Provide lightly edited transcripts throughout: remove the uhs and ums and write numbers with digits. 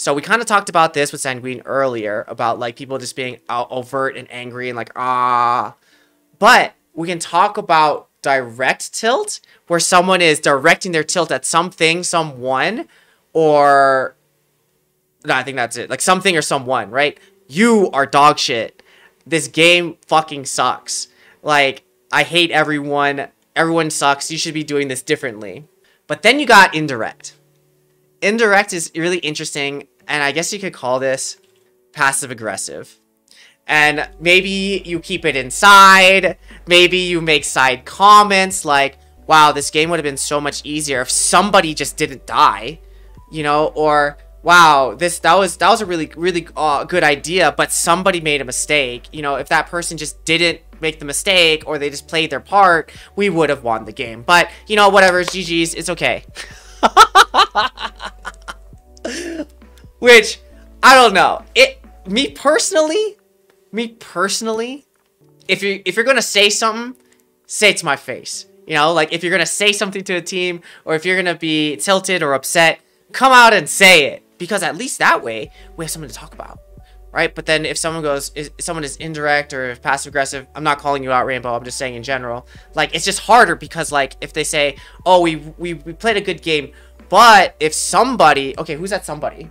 So we kind of talked about this with Sanguine earlier, about like people just being overt and angry and like, ah. But we can talk about direct tilt, where someone is directing their tilt at something, someone, or... No, I think that's it. Like something or someone, right? You are dog shit. This game fucking sucks. Like, I hate everyone. Everyone sucks. You should be doing this differently. But then you got indirect. Indirect is really interesting, and I guess you could call this passive-aggressive. And maybe you keep it inside. Maybe you make side comments like, wow, this game would have been so much easier if somebody just didn't die. You know, or... wow, that was a really good idea, but somebody made a mistake. You know, if that person just didn't make the mistake or they just played their part, we would have won the game. But, you know, whatever, it's GG's, it's okay. Which, I don't know. Me personally, if you're gonna say something, say it to my face. You know, like if you're gonna say something to a team, or if you're gonna be tilted or upset, come out and say it. Because at least that way, we have something to talk about, right? But then if someone goes, if someone is indirect or passive-aggressive, I'm not calling you out, Rainbow, I'm just saying in general. Like, it's just harder because, like, if they say, oh, we played a good game, but if somebody, okay, who's that somebody?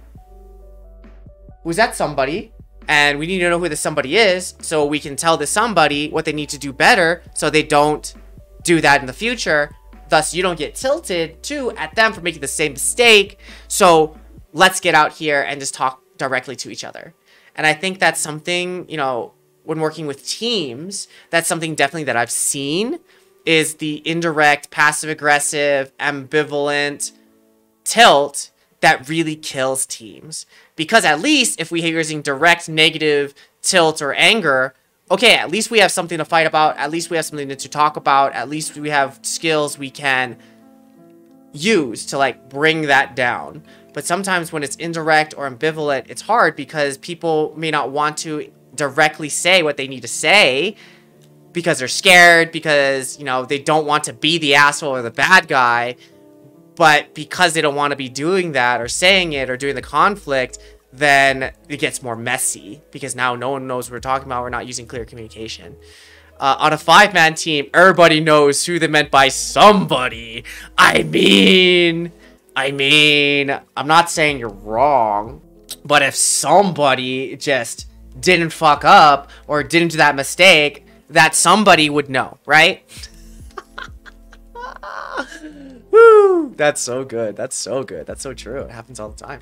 Who's that somebody? And we need to know who the somebody is, so we can tell the somebody what they need to do better so they don't do that in the future. Thus, you don't get tilted, too, at them for making the same mistake. So... let's get out here and just talk directly to each other. And I think that's something, you know, when working with teams, that's something definitely that I've seen is the indirect, passive-aggressive, ambivalent tilt that really kills teams. Because at least if we are using direct negative tilt or anger, okay, at least we have something to fight about. At least we have something to talk about. At least we have skills we can use to like bring that down. But sometimes when it's indirect or ambivalent, it's hard because people may not want to directly say what they need to say because they're scared, because, you know, they don't want to be the asshole or the bad guy. But because they don't want to be doing that or saying it or doing the conflict, then it gets more messy because now no one knows what we're talking about. We're not using clear communication. On a 5-man team, everybody knows who they meant by somebody. I mean, I'm not saying you're wrong, but if somebody just didn't fuck up or didn't do that mistake, that somebody would know, right? Woo! That's so good. That's so good. That's so true. It happens all the time.